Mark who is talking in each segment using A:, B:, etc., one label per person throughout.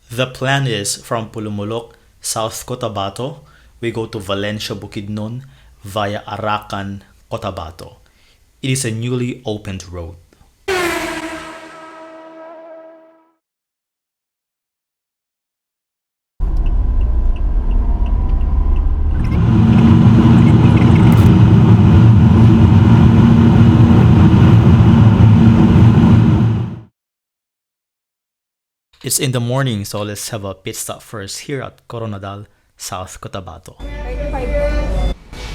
A: The plan is from Pulumulok, South Cotabato, we go to Valencia Bukidnon via Arakan, Cotabato. It is a newly opened road. It's in the morning, so let's have a pit stop first here at Coronadal, South Cotabato.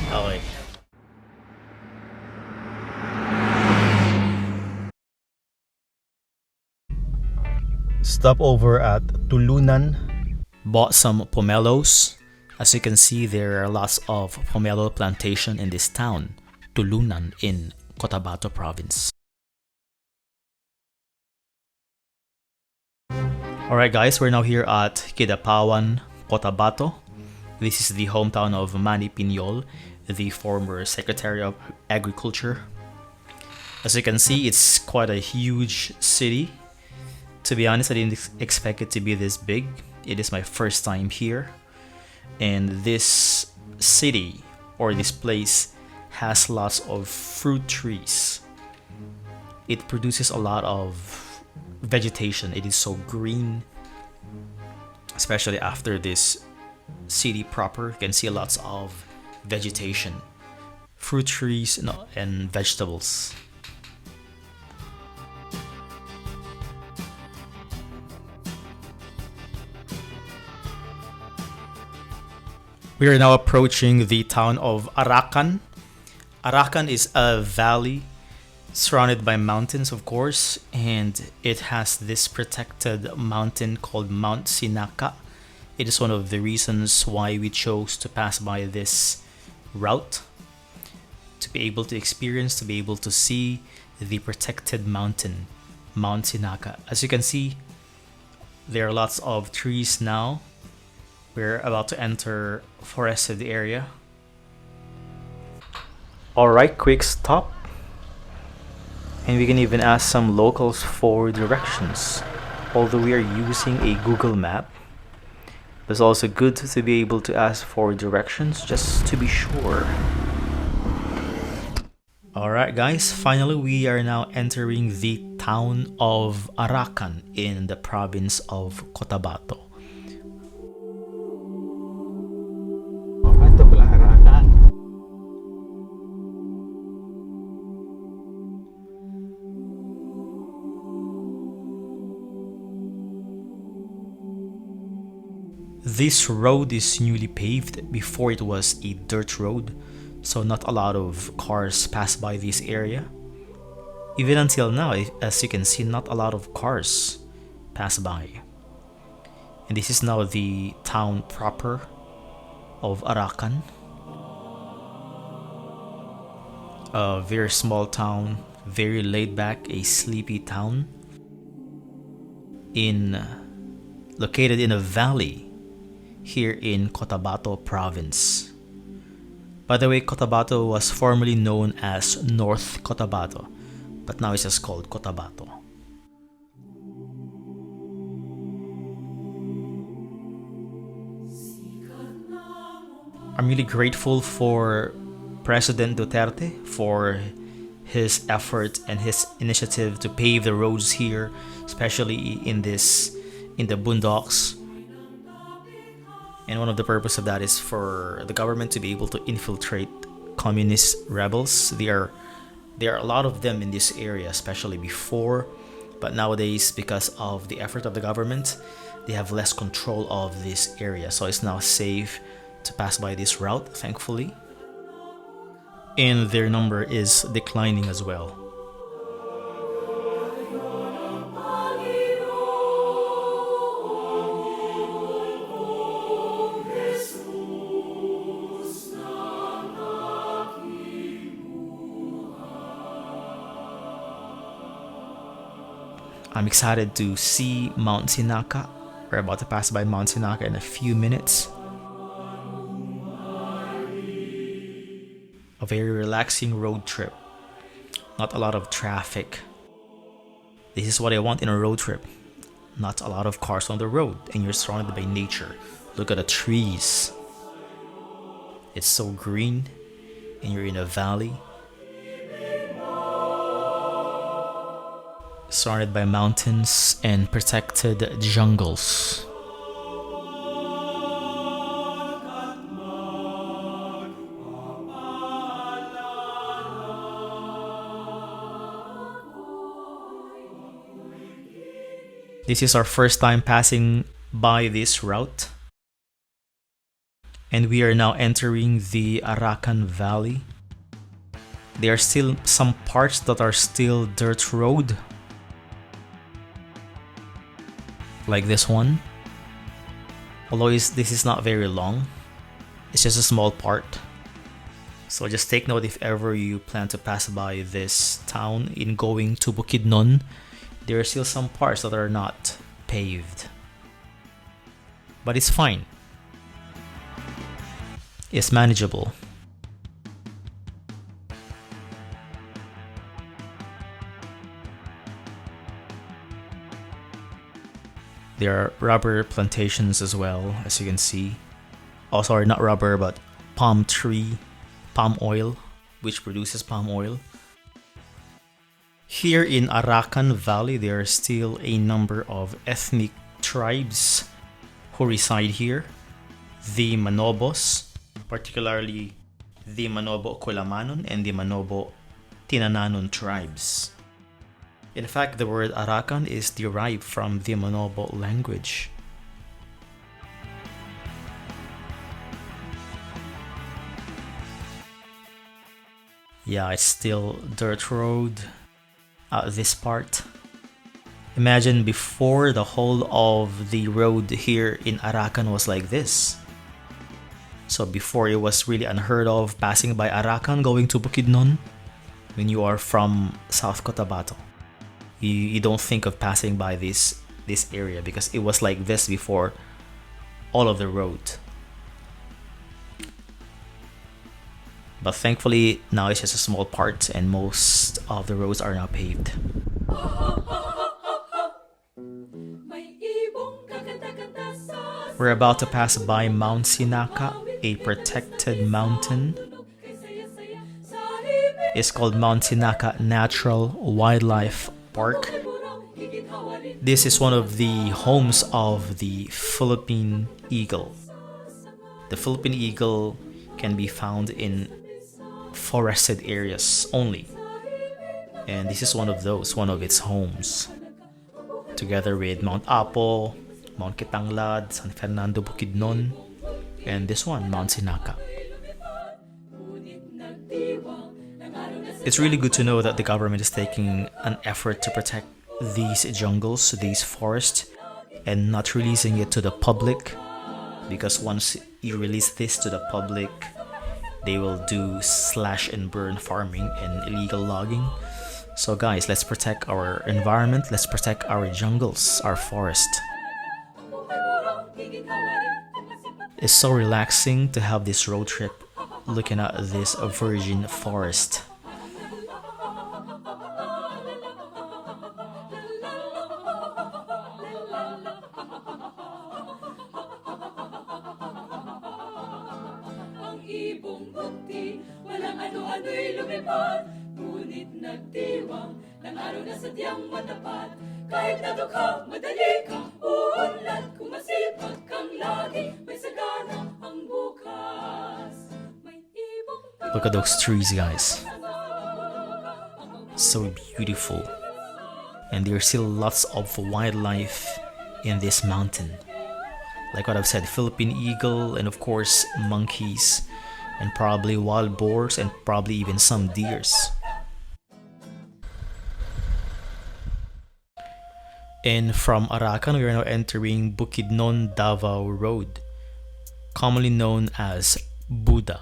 A: Okay. Stop over at Tulunan. Bought some pomelos. As you can see, there are lots of pomelo plantation in this town, Tulunan in Cotabato province. Alright guys, we're now here at Kidapawan, Cotabato. This is the hometown of Manny Piñol, the former Secretary of Agriculture. As you can see, it's quite a huge city. To be honest, I didn't expect it to be this big. It is my first time here. And this city, or this place, has lots of fruit trees. It produces a lot of vegetation. It is so green, especially after this city proper. You can see lots of vegetation, fruit trees, and vegetables. We are now approaching the town of Arakan. Arakan is a valley surrounded by mountains, of course, and it has this protected mountain called Mount Sinaka. It is one of the reasons why we chose to pass by this route, to be able to experience, to be able to see the protected mountain, Mount Sinaka. As you can see, there are lots of trees now. We're about to enter forested area. Alright, quick stop. And we can even ask some locals for directions. Although we are using a Google map, it's also good to be able to ask for directions just to be sure. Alright guys, finally we are now entering the town of Arakan in the province of Cotabato. This road is newly paved. Before it was a dirt road, so not a lot of cars pass by this area. Even until now, as you can see, not a lot of cars pass by. And this is now the town proper of Arakan. A very small town, very laid back, a sleepy town located in a valley here in Cotabato province. By the way, Cotabato was formerly known as North Cotabato, but now it's just called Cotabato. I'm really grateful for President Duterte for his effort and his initiative to pave the roads here, especially in the boondocks. And one of the purpose of that is for the government to be able to infiltrate communist rebels. There are a lot of them in this area, especially before, but nowadays, because of the effort of the government, they have less control of this area, so it's now safe to pass by this route, thankfully. And their number is declining as well. I'm excited to see Mount Sinaka. We're about to pass by Mount Sinaka in a few minutes. A very relaxing road trip. Not a lot of traffic. This is what I want in a road trip. not a lot of cars on the road, and you're surrounded by nature. Look at the trees. It's so green, and you're in a valley, surrounded by mountains and protected jungles. This is our first time passing by this route, and we are now entering the Arakan Valley. There are still some parts that are still dirt road, like this one. Although this is not very long, it's just a small part. So just take note if ever you plan to pass by this town in going to Bukidnon. There are still some parts that are not paved, but it's fine. It's manageable. There are rubber plantations as well, as you can see. Oh, sorry, not rubber, but palm oil, which produces palm oil. Here in Arakan Valley, there are still a number of ethnic tribes who reside here. The Manobos, particularly the Manobo Kulamanon and the Manobo Tinananon tribes. In fact, the word Arakan is derived from the Manobo language. Yeah, it's still dirt road. This part. Imagine before, the whole of the road here in Arakan was like this. So before, it was really unheard of passing by Arakan going to Bukidnon when you are from South Cotabato. You don't think of passing by this area because it was like this before all of the road. But thankfully, now it's just a small part and most of the roads are now paved. We're about to pass by Mount Sinaka, a protected mountain. It's called Mount Sinaka Natural Wildlife Park. This is one of the homes of the Philippine Eagle. The Philippine Eagle can be found in forested areas only, and this is one of its homes, together with Mount Apo, Mount Kitanglad, San Fernando Bukidnon, and this one, Mount Sinaka. It's really good to know that the government is taking an effort to protect these jungles, these forests, and not releasing it to the public, because once you release this to the public, they will do slash and burn farming and illegal logging. So guys, let's protect our environment, let's protect our jungles, our forest. It's so relaxing to have this road trip looking at this virgin forest. Look at those trees, guys. So beautiful. And there are still lots of wildlife in this mountain. Like what I've said, Philippine eagle, and of course monkeys, and probably wild boars, and probably even some deers. And from Arakan, we are now entering Bukidnon-Davao Road, commonly known as Buda.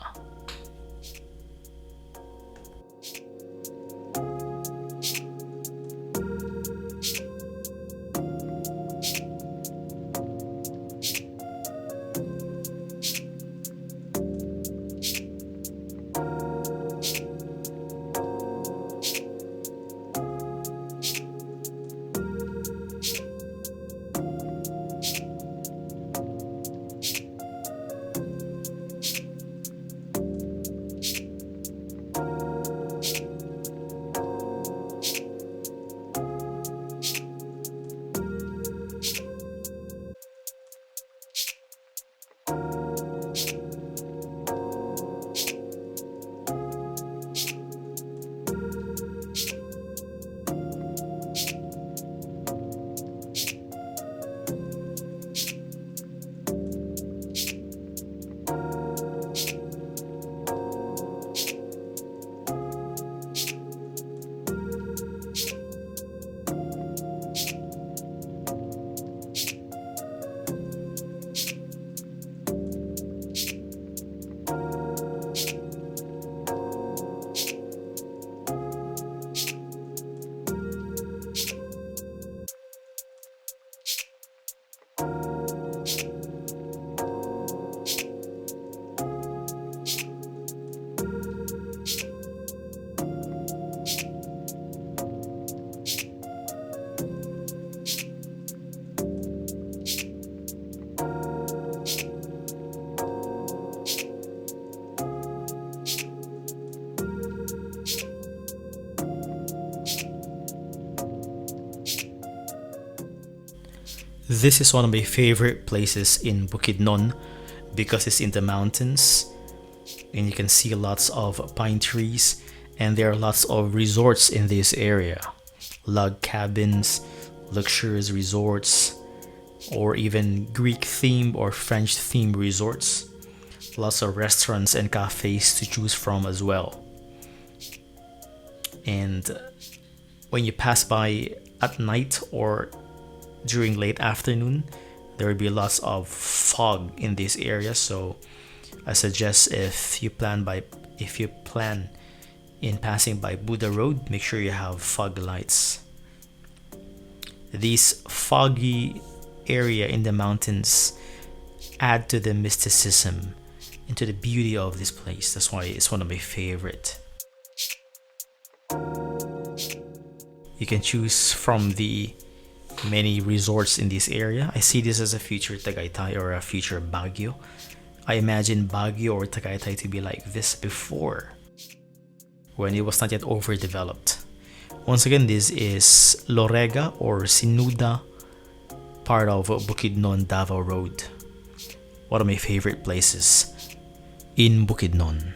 A: This is one of my favorite places in Bukidnon because it's in the mountains and you can see lots of pine trees, and there are lots of resorts in this area. Log cabins, luxurious resorts, or even Greek themed or French themed resorts. Lots of restaurants and cafes to choose from as well. And when you pass by at night or during late afternoon, there will be lots of fog in this area, so I suggest if you plan in passing by Buddha Road, make sure you have fog lights. These foggy area in the mountains add to the mysticism and to the beauty of this place. That's why it's one of my favorite. You can choose from the many resorts in this area. I see this as a future Tagaytay or a future Baguio. I imagine Baguio or Tagaytay to be like this before, when it was not yet overdeveloped. Once again, this is Lorega or Sinuda, part of Bukidnon-Davao Road. One of my favorite places in Bukidnon.